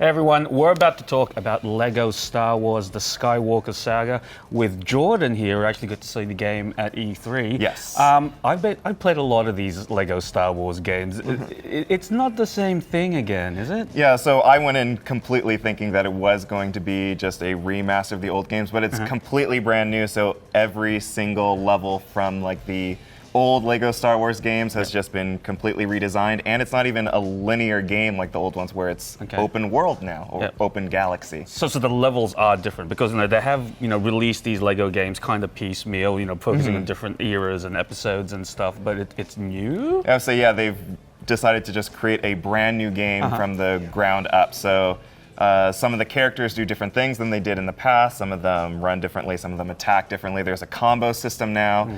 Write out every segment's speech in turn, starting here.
Hey everyone, we're about to talk about Lego Star Wars The Skywalker Saga with Jordan here. We actually got to see the game at E3. Yes. I've played a lot of these Lego Star Wars games. It's not the same thing again, is it? Yeah, so I went in completely thinking that it was going to be just a remaster of the old games, but it's completely brand new, so every single level from like the old Lego Star Wars games has just been completely redesigned, and it's not even a linear game like the old ones where it's open world now, or open galaxy. So the levels are different because they have released these Lego games kind of piecemeal, focusing on different eras and episodes and stuff, but it's new? Yeah, so yeah, they've decided to just create a brand new game from the ground up. So some of the characters do different things than they did in the past. Some of them run differently, some of them attack differently. There's a combo system now,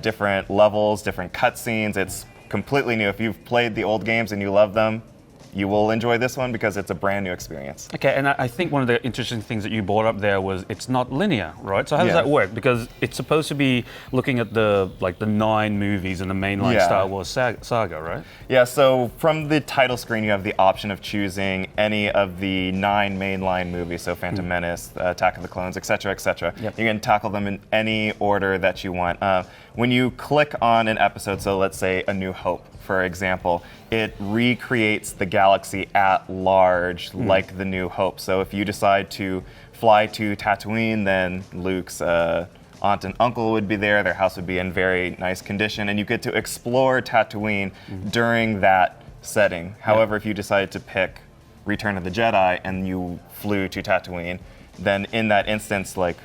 different levels, different cutscenes. It's completely new. If you've played the old games and you love them, you will enjoy this one because it's a brand new experience. Okay, and I think one of the interesting things that you brought up there was it's not linear, right? So how does that work? Because it's supposed to be looking at the 9 movies in the mainline Star Wars saga, right? Yeah, so from the title screen, you have the option of choosing any of the 9 mainline movies, so Phantom Menace, Attack of the Clones, etc., etc. You can tackle them in any order that you want. When you click on an episode, so let's say A New Hope, for example, it recreates the galaxy at large like The New Hope. So if you decide to fly to Tatooine, then Luke's aunt and uncle would be there, their house would be in very nice condition, and you get to explore Tatooine during that setting. However, if you decided to pick Return of the Jedi and you flew to Tatooine, then in that instance, like,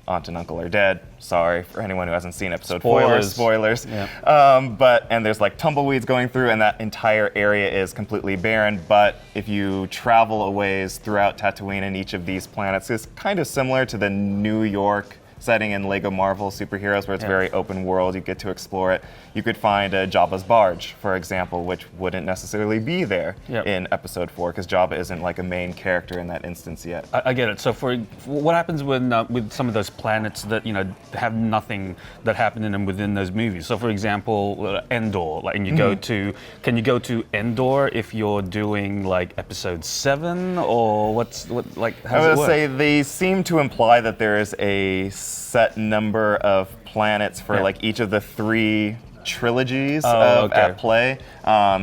aunt and uncle are dead. Sorry for anyone who hasn't seen episode 4. Spoilers. And there's like tumbleweeds going through, and that entire area is completely barren. But if you travel a ways throughout Tatooine and each of these planets, is kind of similar to the New York setting in Lego Marvel Superheroes, where it's very open world. You get to explore it. You could find a Jabba's barge, for example, which wouldn't necessarily be there in episode 4 because Jabba isn't like a main character in that instance yet. I get it. So for what happens when with some of those planets that have nothing that happened in them within those movies? So for example, Endor, and you go to, can you go to Endor if you're doing like episode 7, or how does it work? I would say they seem to imply that there is a set number of planets for like each of the 3 trilogies at play.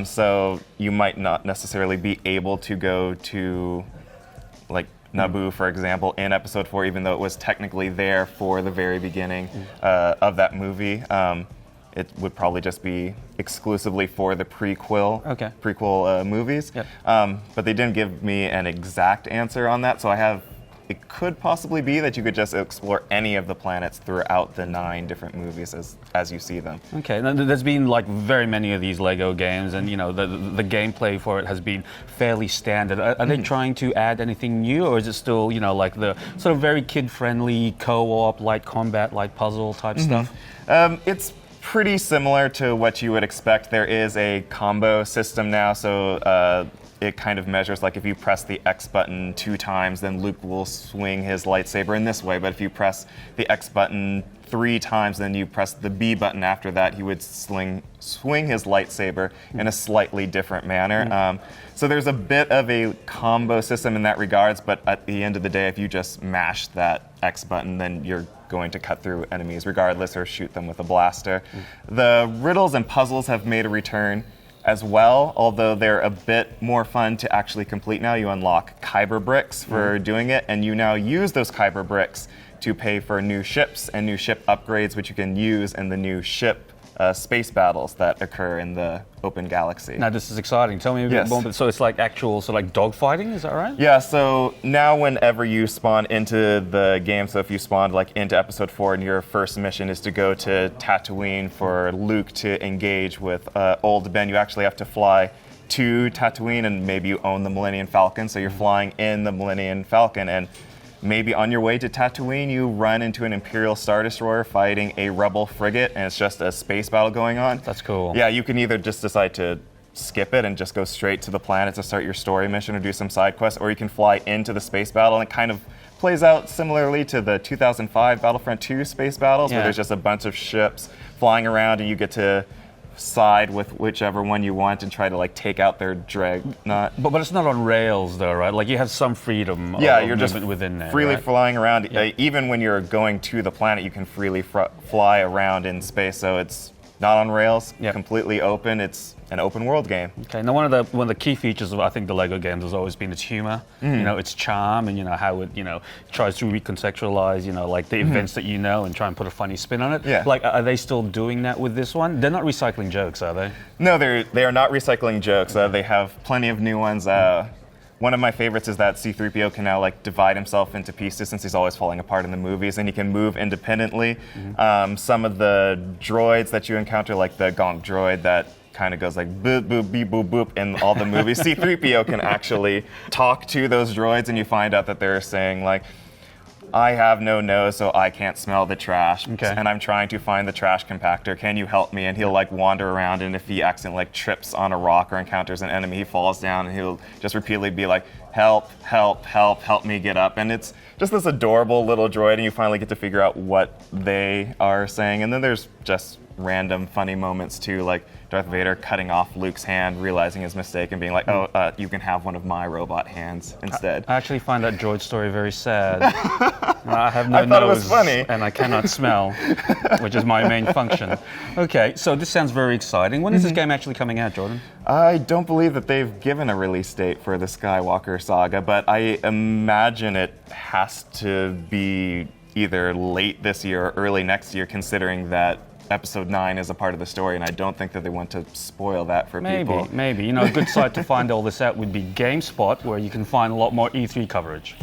So you might not necessarily be able to go to like Naboo, for example, in episode 4, even though it was technically there for the very beginning of that movie. It would probably just be exclusively for the prequel movies. But they didn't give me an exact answer on that, so it could possibly be that you could just explore any of the planets throughout the 9 different movies as you see them. Okay, now, there's been like very many of these Lego games, and the gameplay for it has been fairly standard. Are they trying to add anything new, or is it still like the sort of very kid-friendly co-op, light combat, light puzzle type stuff? It's pretty similar to what you would expect. There is a combo system now, so it kind of measures, like if you press the X button 2 times, then Luke will swing his lightsaber in this way. But if you press the X button 3 times, then you press the B button after that, he would swing his lightsaber in a slightly different manner. So there's a bit of a combo system in that regards, but at the end of the day, if you just mash that X button, then you're going to cut through enemies regardless, or shoot them with a blaster. The riddles and puzzles have made a return as well, although they're a bit more fun to actually complete now. You unlock Kyber bricks for doing it, and you now use those Kyber bricks to pay for new ships and new ship upgrades, which you can use in the new ship space battles that occur in the open galaxy. Now this is exciting. Tell me a bit more. So it's like actual, dogfighting, is that right? Yeah, so now whenever you spawn into the game, so if you spawned like into episode 4 and your first mission is to go to Tatooine for Luke to engage with old Ben, you actually have to fly to Tatooine, and maybe you own the Millennium Falcon, so you're flying in the Millennium Falcon, and maybe on your way to Tatooine, you run into an Imperial Star Destroyer fighting a Rebel frigate, and it's just a space battle going on. That's cool. Yeah, you can either just decide to skip it and just go straight to the planet to start your story mission or do some side quests, or you can fly into the space battle, and it kind of plays out similarly to the 2005 Battlefront 2 space battles, where there's just a bunch of ships flying around, and you get to side with whichever one you want and try to like take out their dreadnought. But it's not on rails though, right? Like you have some freedom. Yeah, of you're just movement within there, freely right? flying around. Yeah. Even when you're going to the planet, you can freely fly around in space. So it's not on rails, Yep. completely open. It's an open world game. Okay. Now, one of the key features of I think the Lego games has always been its humor, its charm, and how it tries to recontextualize like the events that and try and put a funny spin on it. Yeah. Like, are they still doing that with this one? They're not recycling jokes, are they? No, they are not recycling jokes. They have plenty of new ones. One of my favorites is that C-3PO can now like divide himself into pieces since he's always falling apart in the movies, and he can move independently. Some of the droids that you encounter, like the Gonk droid that kind of goes like boop, boop, beep, boop, boop in all the movies, C-3PO can actually talk to those droids, and you find out that they're saying like, I have no nose, so I can't smell the trash. Okay. And I'm trying to find the trash compactor. Can you help me? And he'll like wander around, and if he accidentally like trips on a rock or encounters an enemy, he falls down, and he'll just repeatedly be like, help, help, help, help me get up. And it's just this adorable little droid, and you finally get to figure out what they are saying. And then there's just random funny moments too, like Darth Vader cutting off Luke's hand, realizing his mistake, and being like, "Oh, you can have one of my robot hands instead." I actually find that droid story very sad. I have no I thought it nose was funny. and I cannot smell, which is my main function. Okay, so this sounds very exciting. When is this game actually coming out, Jordan? I don't believe that they've given a release date for the Skywalker Saga, but I imagine it has to be either late this year or early next year, considering that Episode 9 is a part of the story, and I don't think that they want to spoil that for people. Maybe. A good site to find all this out would be GameSpot, where you can find a lot more E3 coverage.